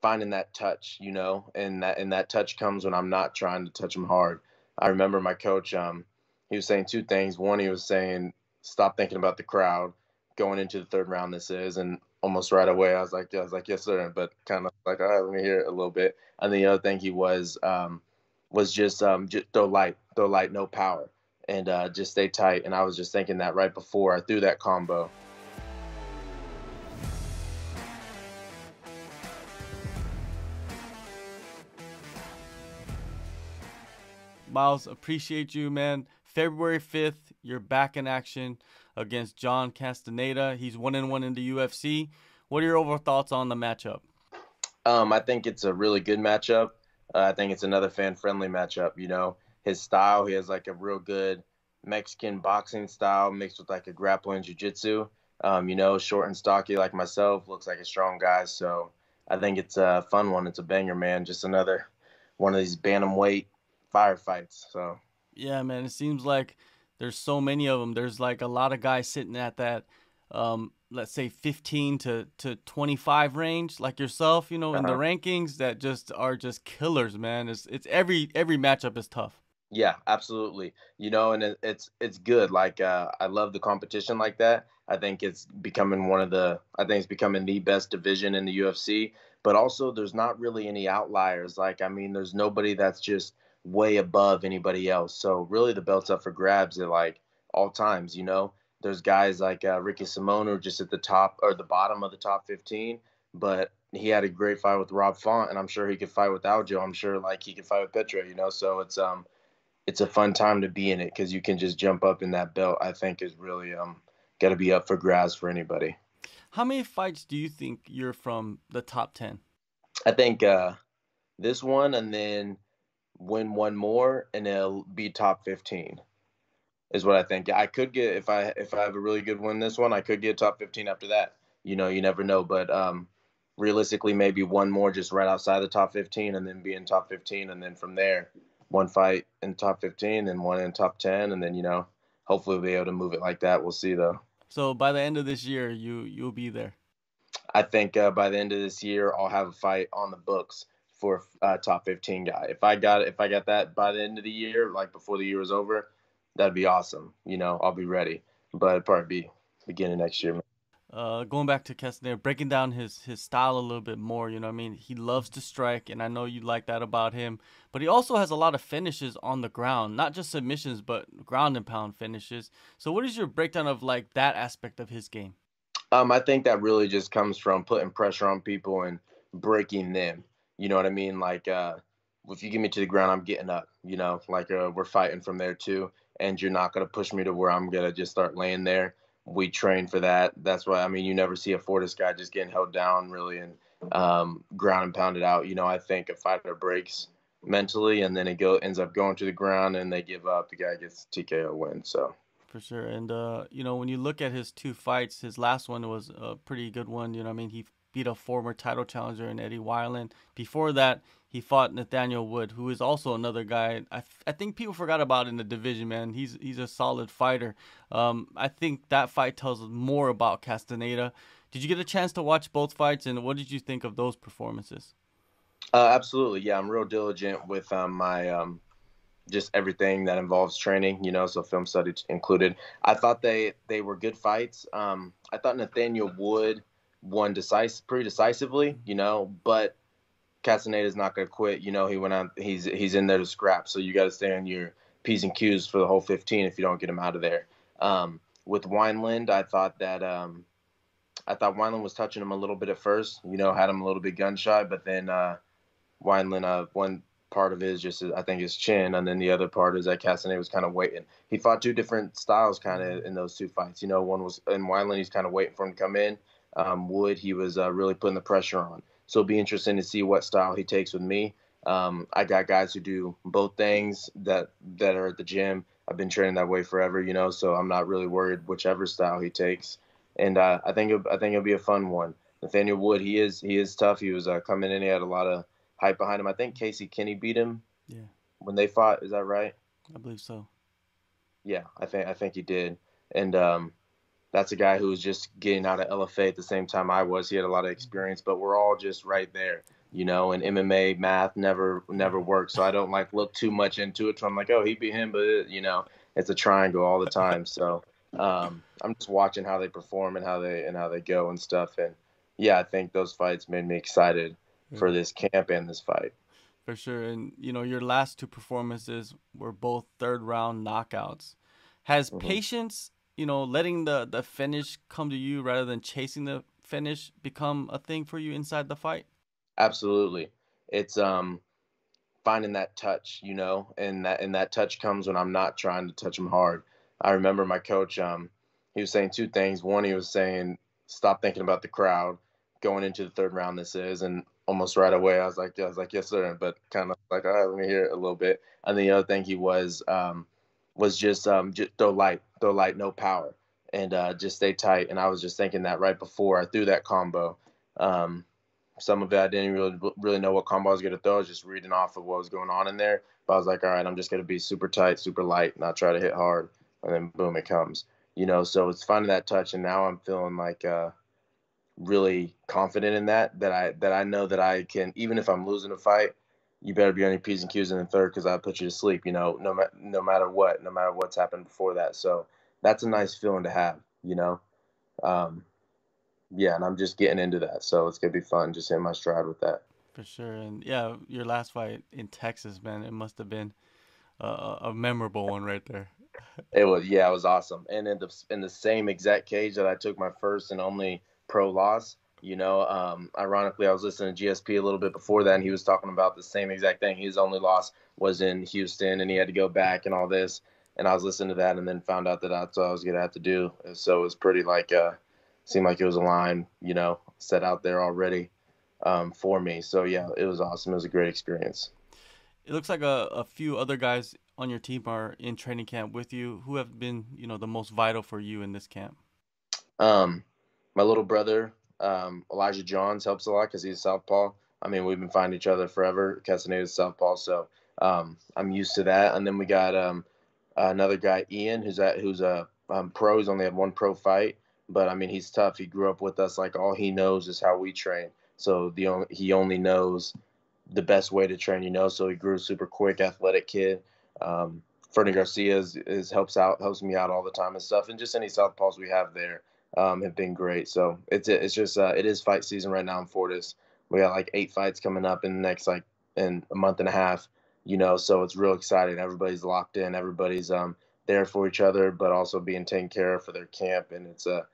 finding that touch, and that touch comes when I'm not trying to touch him hard. I remember my coach, he was saying two things. One, he was saying, stop thinking about the crowd going into the third round. This is, and almost right away, I was like, yes, sir. But kind of like, all right, let me hear it a little bit. And the other thing he was just throw light, no power, and just stay tight. And I was just thinking that right before I threw that combo. Miles, appreciate you, man. February 5th, you're back in action against John Castaneda. He's 1-1 in the UFC. What are your overall thoughts on the matchup? I think it's a really good matchup. I think it's another fan-friendly matchup. His style, he has like a real good Mexican boxing style mixed with like a grappling jiu-jitsu. Short and stocky like myself, looks like a strong guy. So I think it's a fun one. It's a banger, man. Just another one of these bantamweight firefights. So Yeah, man, it seems like there's so many of them. There's like a lot of guys sitting at that, let's say 15 to 25 range, like yourself, in the uh rankings that just are just killers, man. It's every matchup is tough. yeah, absolutely. And it's good. Like I love the competition like that. I think it's becoming the best division in the UFC. But also, there's not really any outliers. Like, I mean, there's nobody that's just way above anybody else. So really, the belt's up for grabs at like all times. There's guys like Ricky Simone who are just at the top or the bottom of the top 15, but he had a great fight with Rob Font, and I'm sure he could fight with Aljo. I'm sure like he could fight with Petra. So it's a fun time to be in it because you can just jump up in that belt. I think is really got to be up for grabs for anybody. How many fights do you think you're from the top 10? I think this one and then win one more and it'll be top 15 is what I think. I could get if I have a really good win this one, I could get top 15 after that. You never know, but realistically maybe one more just right outside the top 15 and then be in top 15 and then from there one fight in top 15 and one in top 10 and then hopefully we'll be able to move it like that. We'll see though. So by the end of this year, you'll be there. I think by the end of this year, I'll have a fight on the books for top 15 guy. If I got that by the end of the year, like before the year is over, that'd be awesome. I'll be ready, but it'd probably be beginning next year. Going back to Castaneda, breaking down his style a little bit more, what I mean? He loves to strike, and I know you like that about him. But he also has a lot of finishes on the ground, not just submissions, but ground and pound finishes. So what is your breakdown of like that aspect of his game? I think that really just comes from putting pressure on people and breaking them. You know what I mean? Like, if you get me to the ground, I'm getting up. Like we're fighting from there too, and you're not gonna push me to where I'm gonna just start laying there. We train for that. That's why I mean you never see a Fortis guy just getting held down really and ground and pounded out. I think a fighter breaks mentally and then ends up going to the ground and they give up. The guy gets TKO win. So. For sure. And, when you look at his two fights, his last one was a pretty good one. I mean? He beat a former title challenger in Eddie Wireland. Before that, he fought Nathaniel Wood, who is also another guy I think people forgot about in the division, man. He's a solid fighter. I think that fight tells us more about Castaneda. Did you get a chance to watch both fights, and what did you think of those performances? Absolutely. Yeah, I'm real diligent with my just everything that involves training, so film study included. I thought they were good fights. I thought Nathaniel Wood won pretty decisively, but Castaneda's not going to quit. He went on. He's in there to scrap. So you got to stay on your p's and q's for the whole 15 if you don't get him out of there. With Wineland, I thought Wineland was touching him a little bit at first. Had him a little bit gun shy, but then Wineland, one part of it is just, I think, his chin, and then the other part is that Castaneda was kind of waiting. He fought two different styles kind of in those two fights. One was in Wineland, he's kind of waiting for him to come in. Wood, he was really putting the pressure on. So it'll be interesting to see what style he takes with me. I got guys who do both things that are at the gym. I've been training that way forever, so I'm not really worried whichever style he takes. And I think it'll be a fun one. Nathaniel Wood, he is tough. He was coming in, he had a lot of hype behind him. I think Casey Kinney beat him Yeah, when they fought. Is that right? I believe so. Yeah, I think he did. And that's a guy who was just getting out of LFA at the same time I was. He had a lot of experience, but we're all just right there. And MMA math never works. So I don't like look too much into it. So I'm like, oh, he beat him, but it's a triangle all the time. So I'm just watching how they perform and how they go and stuff. And yeah, I think those fights made me excited Yeah, for this camp and this fight. for sure. And your last two performances were both third round knockouts. Has Hmm. patience, letting the finish come to you rather than chasing the finish become a thing for you inside the fight? Absolutely, it's finding that touch, and that touch comes when I'm not trying to touch him hard. I remember my coach, he was saying two things. One, he was saying, stop thinking about the crowd going into the third round. This is, and almost right away, I was like, yes, sir. But kind of like, all right, let me hear it a little bit. And the other thing he was just throw light, no power, and just stay tight. And I was just thinking that right before I threw that combo. Um, some of it I didn't really know what combo I was going to throw. I was just reading off of what was going on in there. But I was like, all right, I'm just going to be super tight, super light, not try to hit hard. And then boom, it comes. So it's finding that touch. And now I'm feeling like really confident in that I know that I can, even if I'm losing a fight, you better be on your P's and Q's in the third because I'll put you to sleep, no matter what, no matter what's happened before that. So that's a nice feeling to have. Um, yeah, and I'm just getting into that. So it's going to be fun just hitting my stride with that. For sure. And yeah, your last fight in Texas, man, it must have been a memorable one right there. It was awesome. And in the same exact cage that I took my first and only pro loss, ironically, I was listening to GSP a little bit before that, and he was talking about the same exact thing. His only loss was in Houston, and he had to go back and all this. And I was listening to that, and then found out that that's what I was gonna have to do. And so it was pretty like, seemed like it was a line, set out there already for me. So yeah, it was awesome. It was a great experience. It looks like a few other guys on your team are in training camp with you. Who have been, the most vital for you in this camp? Um, my little brother, Elijah Johns, helps a lot because he's southpaw. I mean, we've been finding each other forever. Castaneda's southpaw, so I'm used to that. And then we got another guy, Ian, who's a pro. He's only had one pro fight, but I mean, he's tough. He grew up with us. Like all he knows is how we train. So he only knows the best way to train. So he grew super quick, athletic kid. Fernie Garcia helps me out all the time and stuff, and just any southpaws we have there have been great. So it's just it is fight season right now in Fortis. We got like 8 fights coming up in the next like in a month and a half. So it's real exciting. Everybody's locked in. Everybody's there for each other, but also being taken care of for their camp, and it's a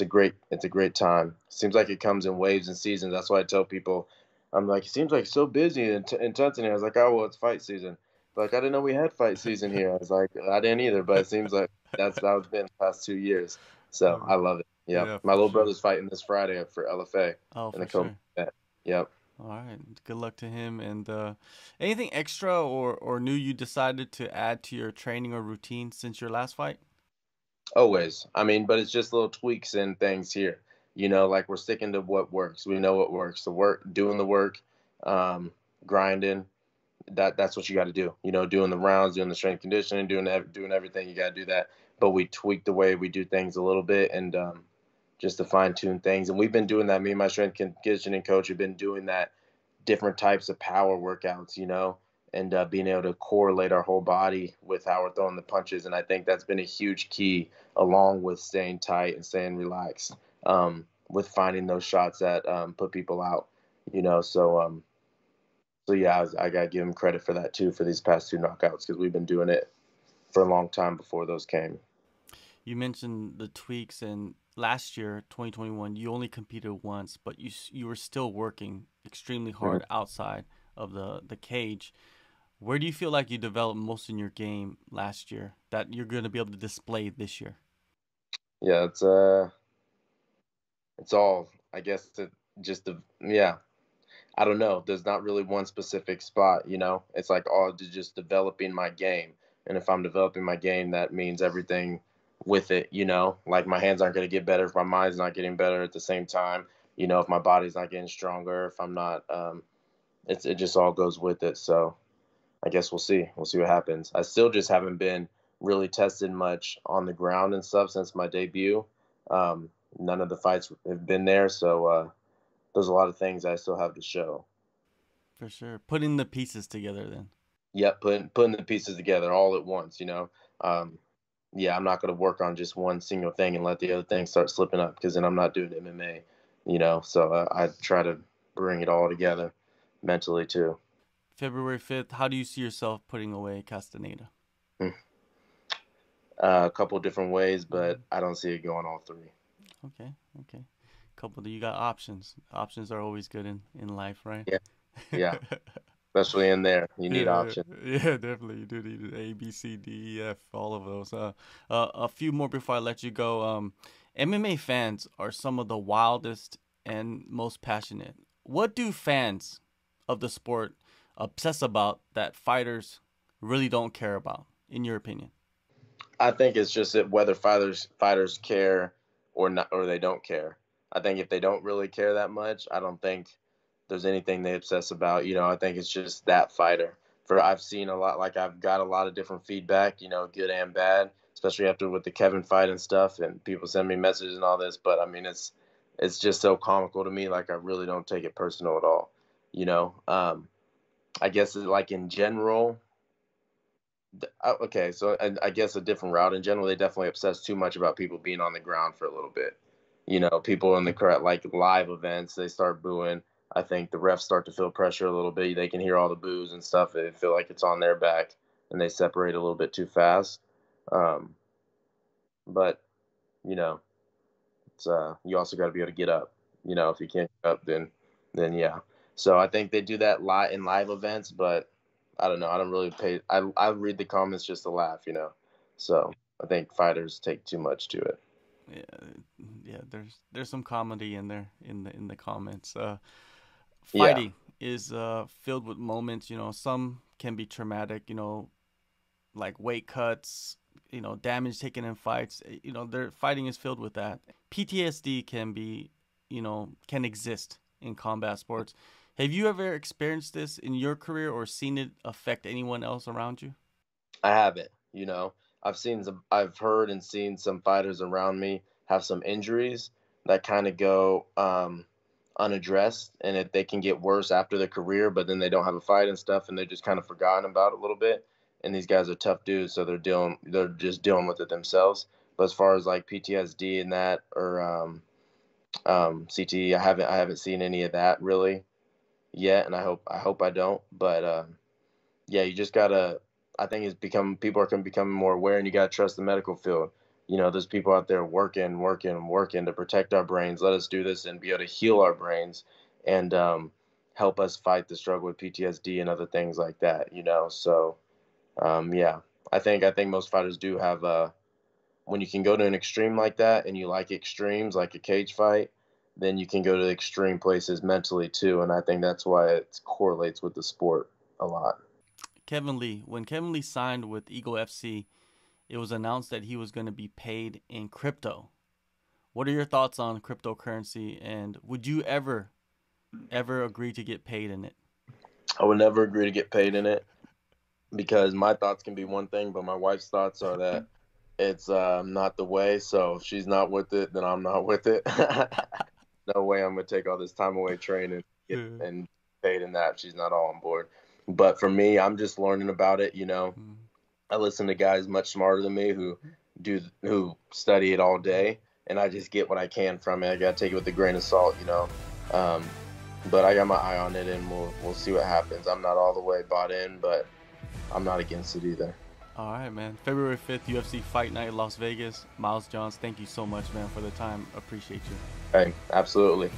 great time. Seems like it comes in waves and seasons. That's why I tell people, I'm like, it seems like so busy in Tunton. I was like, oh well, it's fight season. Like I didn't know we had fight season here. I was like, I didn't either, but it seems like that's been the past 2 years. So I Okay. love it. Yep. Yeah, My for little sure. brother's fighting this Friday for LFA Oh, in the for co sure. event. Yep. All right. Good luck to him. And anything extra or new you decided to add to your training or routine since your last fight? Always. I mean, but it's just little tweaks and things here. Like we're sticking to what works. We know what works. The work, doing the work, um, grinding. That's what you got to do. Doing the rounds, doing the strength conditioning, doing everything. You got to do that. But we tweak the way we do things a little bit, and just to fine tune things. And we've been doing that. Me and my strength conditioning coach have been doing that, different types of power workouts, and being able to correlate our whole body with how we're throwing the punches. And I think that's been a huge key, along with staying tight and staying relaxed, with finding those shots that put people out. So yeah, I gotta give him credit for that too for these past two knockouts because we've been doing it for a long time before those came. You mentioned the tweaks, and last year, 2021, you only competed once, but you were still working extremely Mhm. hard outside of the cage. Where do you feel like you developed most in your game last year that you're going to be able to display this year? Yeah, it's all, I guess, just the yeah. I don't know. There's not really one specific spot. It's like all just developing my game. And if I'm developing my game, that means everything with it. Like my hands aren't going to get better if my mind's not getting better at the same time. If my body's not getting stronger, if I'm not, it just all goes with it. So I guess we'll see. We'll see what happens. I still just haven't been really tested much on the ground and stuff since my debut. None of the fights have been there. So, there's a lot of things I still have to show. For sure. Putting the pieces together then. Yep, putting the pieces together all at once. Yeah, I'm not going to work on just one single thing and let the other thing start slipping up, because then I'm not doing MMA. So I try to bring it all together mentally too. February 5th, how do you see yourself putting away Castaneda? Hmm. A couple different ways, but I don't see it going all three. Okay, okay. Couple you got options. Options are always good in life, right? Yeah, yeah. Especially in there, you need Yeah, options. yeah, definitely. You do need A, B, C, D, E, F, all of those. A few more before I let you go. MMA fans are some of the wildest and most passionate. What do fans of the sport obsess about that fighters really don't care about, in your opinion? I think it's just that whether fighters care or not, or they don't care. I think if they don't really care that much, I don't think there's anything they obsess about. I think it's just that fighter. For I've seen a lot, like I've got a lot of different feedback, good and bad, especially after with the Kevin fight and stuff, and people send me messages and all this. But I mean, it's just so comical to me. Like I really don't take it personal at all. I guess like in general, okay, so I guess a different route. In general, they definitely obsess too much about people being on the ground for a little bit. People in the crowd, like live events, they start booing. I think the refs start to feel pressure a little bit. They can hear all the boos and stuff. They feel like it's on their back, and they separate a little bit too fast. Um, but you know, it's you also got to be able to get up. If you can't get up, then yeah. So I think they do that live in live events, but I don't know. I don't really pay. I read the comments just to laugh. So I think fighters take too much to it. Yeah, yeah. There's some comedy in there in the comments. Yeah, Fighting is filled with moments. Some can be traumatic. Like weight cuts. Damage taken in fights. Their fighting is filled with that. PTSD can exist in combat sports. Have you ever experienced this in your career or seen it affect anyone else around you? I have it. I've heard and seen some fighters around me have some injuries that kind of go unaddressed, and they can get worse after their career, but then they don't have a fight and stuff, and they're just kind of forgotten about it a little bit. And these guys are tough dudes, so they're just dealing with it themselves. But as far as like PTSD and that, or CTE, I haven't seen any of that really yet, and I hope I don't. But yeah, you just gotta. I think people are becoming more aware, and you gotta trust the medical field. There's people out there working, working, working to protect our brains. Let us do this and be able to heal our brains, and help us fight the struggle with PTSD and other things like that. So yeah, I think most fighters do have when you can go to an extreme like that, and you like extremes like a cage fight, then you can go to extreme places mentally too, and I think that's why it correlates with the sport a lot. When Kevin Lee signed with Eagle FC, it was announced that he was going to be paid in crypto. What are your thoughts on cryptocurrency, and would you ever agree to get paid in it? I would never agree to get paid in it, because my thoughts can be one thing, but my wife's thoughts are that it's not the way. So if she's not with it, then I'm not with it. No way I'm gonna take all this time away training Yeah. and paid in that. She's not all on board. But for me, I'm just learning about it. I listen to guys much smarter than me who study it all day, and I just get what I can from it. I gotta take it with a grain of salt. Um, but I got my eye on it, and we'll see what happens. I'm not all the way bought in, but I'm not against it either. All right, man. February 5th, UFC Fight Night, Las Vegas. Miles Johns, thank you so much, man, for the time. Appreciate you. Hey, absolutely.